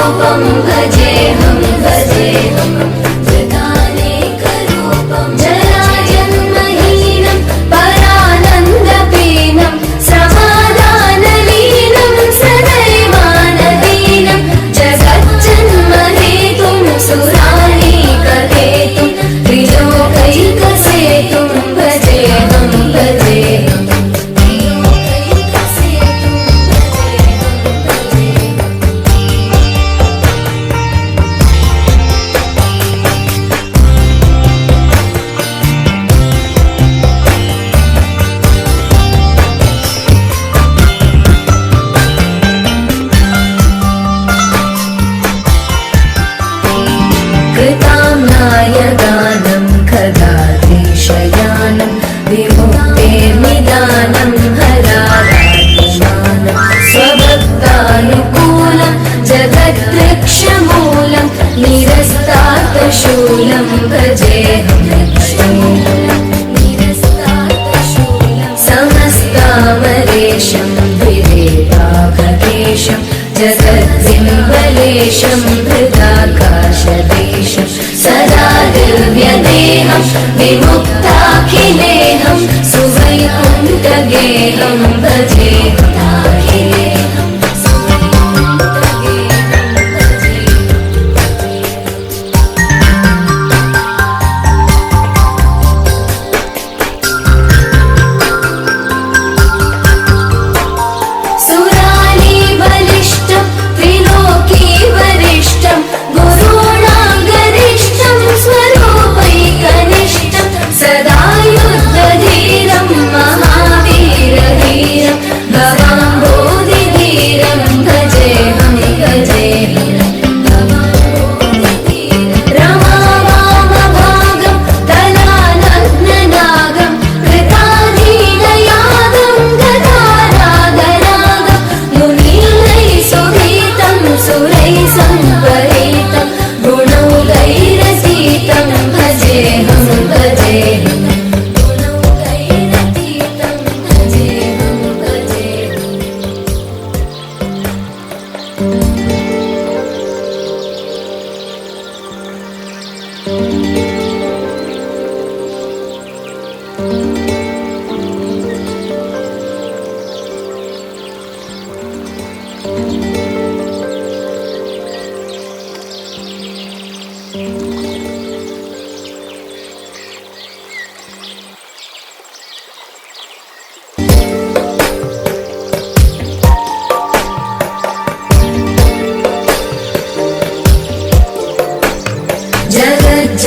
रूपं भजेऽहं भजेऽहं जगदानेकरूपं जराजन्महीनं परानन्दपीनं समाधानलीनं सदैवानदीनं जगज्जन्महेतुं सुरानीकहेतुं त्रिलोकैकसेतुं भजेऽहं भजेऽहम् कृताम्नायगानं खगाधीशयानं विमुक्तेर्निदानं हरारात्मानं स्वभक्तानुकूलं जगद्वृक्षमूलं निरस्तार्थशूलं भजेऽहं समस्तामरेशं विवेकाखकेशं जगद्बिम्बलेशं हृदाकाशदेशं सदा दिव्यदेहं विमुक्ताखिलेहं सुवैकुण्ठगेहं भजेऽहं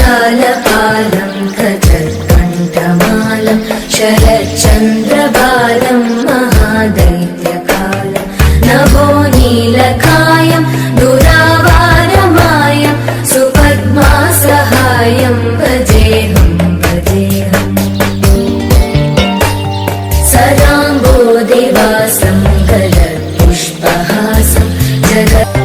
जगज्जालपालं खचत्कण्ठमालं शरच्चन्द्रबालं महादैत्यकालं नभो नीलकायं दुरावारमायं सुपद्मासहायं भजेऽहं भजेऽहम् सदाम्बोधिवासं गलत्पुष्पहासं जगत्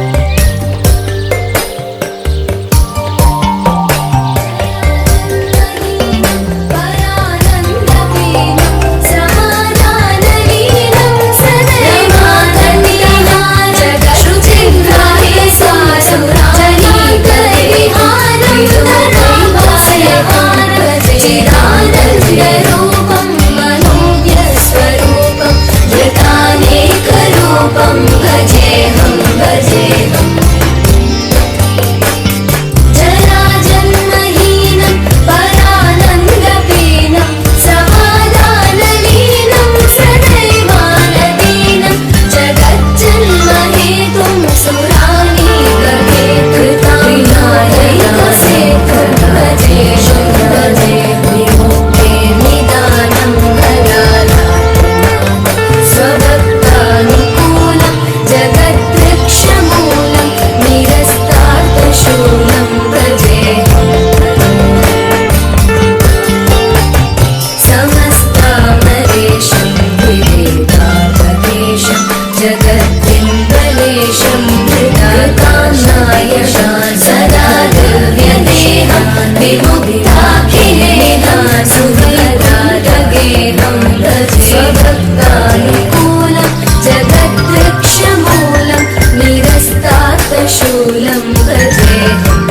स्वभक्तानुकूलं जगद्वृक्षमूलं निरस्तात् शूलं भजेऽहं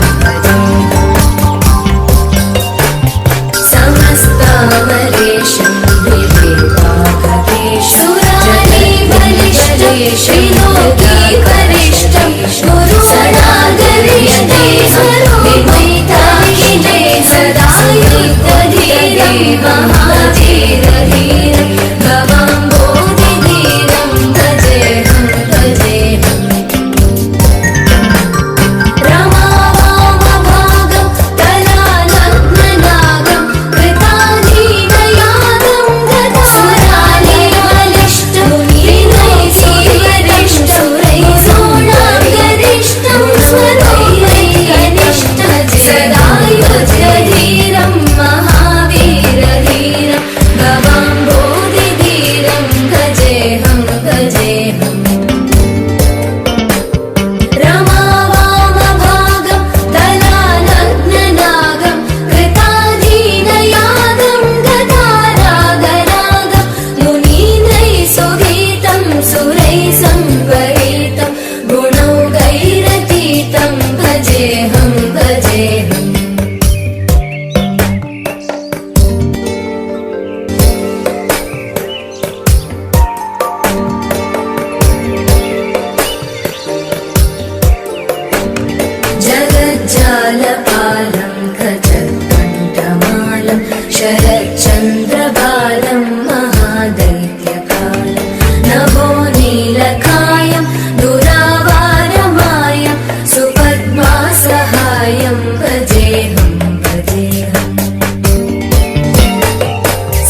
समस्तामरेशं विवेकाधीशं जगद्बलिष्ठं त्रिलोकीवरिष्ठं गुरुसनागरिष्ठं विमैताखिले सदा युद्धधीरं महाधीरधीरं भवाम्बोधिधीरं भजेऽहं भजेऽहम् रमावामभागं कलानग्ननागं कृताधीनयागं गदाराले बलिष्ठं त्रिलोकीवरिष्ठं सुरैर्गोणागरिष्ठं स्वरूपैकनिष्ठं सदा युद्धधीरं महावीरधीरं भवाम्बोधिधीरं भजेऽहं भजेऽहम् रमावामभागं दलानग्ननागं कृताधीनयागं गदारागरागं मुनीन्द्रैः सुगीतं सुरैः संवरितं गुणौघैरतीतं भजेऽहं भजेऽहम् जगज्जालपालं खचत्कण्ठमालं शरच्चन्द्रबालं महादैत्यकालं नभो नीलकायं दुरावारमायं सुपद्मासहायं भजेऽहं भजेऽहम्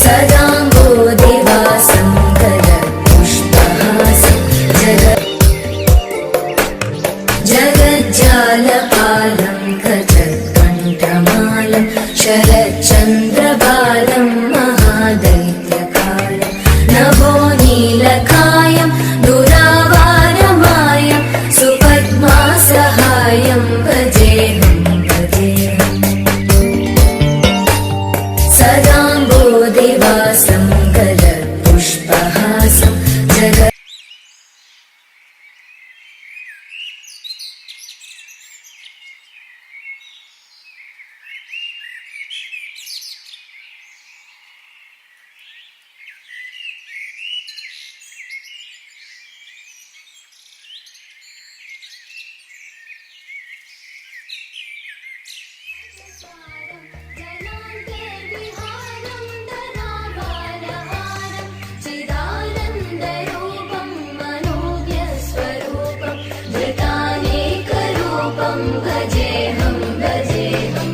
सदाम्बोधिवासं गलत्पुष्पहासं जगज्जालपालं खचत्कण्ठमालं शरच्चन्द्रबालं महादैत्यकालं नभो नीलकायं दुरावारमायं सुपद्मासहायं भजेऽहं भजेऽहम् सदाम्बोधिवासं गलत्पुष्पहासं जगत् चिदानन्दरूपं मनोज्ञस्वरूपं धृतानेकरूपं भजेऽहं भजेऽहम्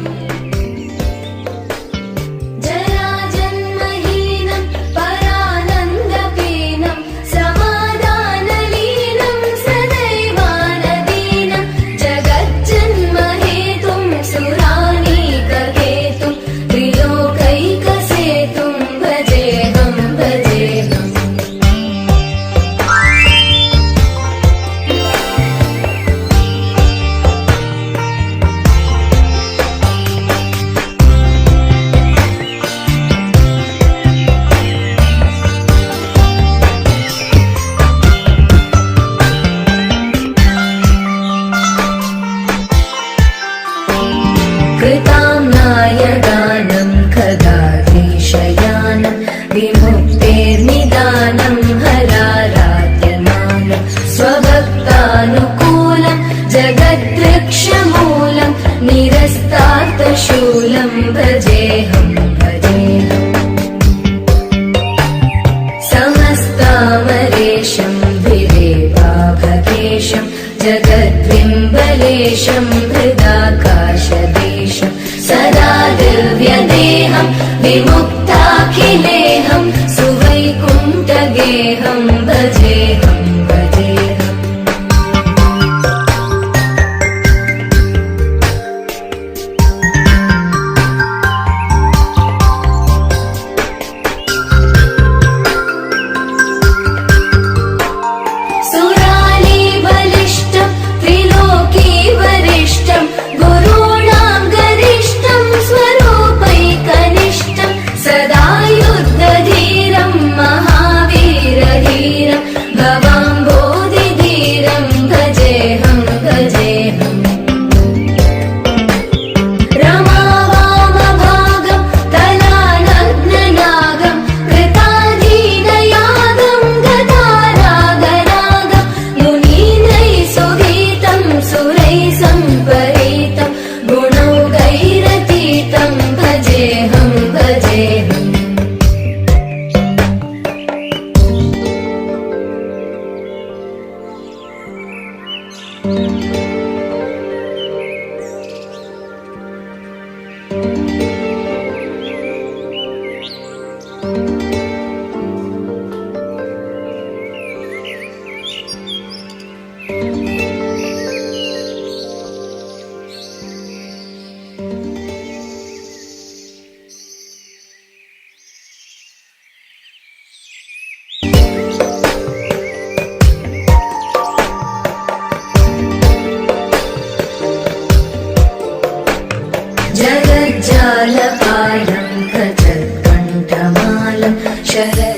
जराजन्महीनं परानन्दपीनं समाधानलीनं सदैवानदीनं जगज्जन्महेतुं सुरानीककेतुं त्रिलोकैकसेतुं भजेऽहं भजेऽहम् कृताम्नायगानं खगाधीशयानं विमुक्तेर्निदानं हराराध्यमानं स्वभक्तानुकूलं जगद्वृक्षमूलं निरस्तार्थशूलं भजेऽहं भजेऽहम् समस्तामरेशं विवेकाधीशं जगद्बिम्बलेशं हृदाकाशदेशं सदा दिव्यदेहं विमुक्ताखिलेहं सुवैकुण्ठगेहं भजेऽहं भजेऽहम् सुरालीबलिष्ठं त्रिलोकीवरिष्ठं गुरूणां गरिष्ठं स्वरूपैकनिष्ठं सदा युद्धधीरं महावीरधीरं कालकालं खचत्कण्ठमालं शरण्यं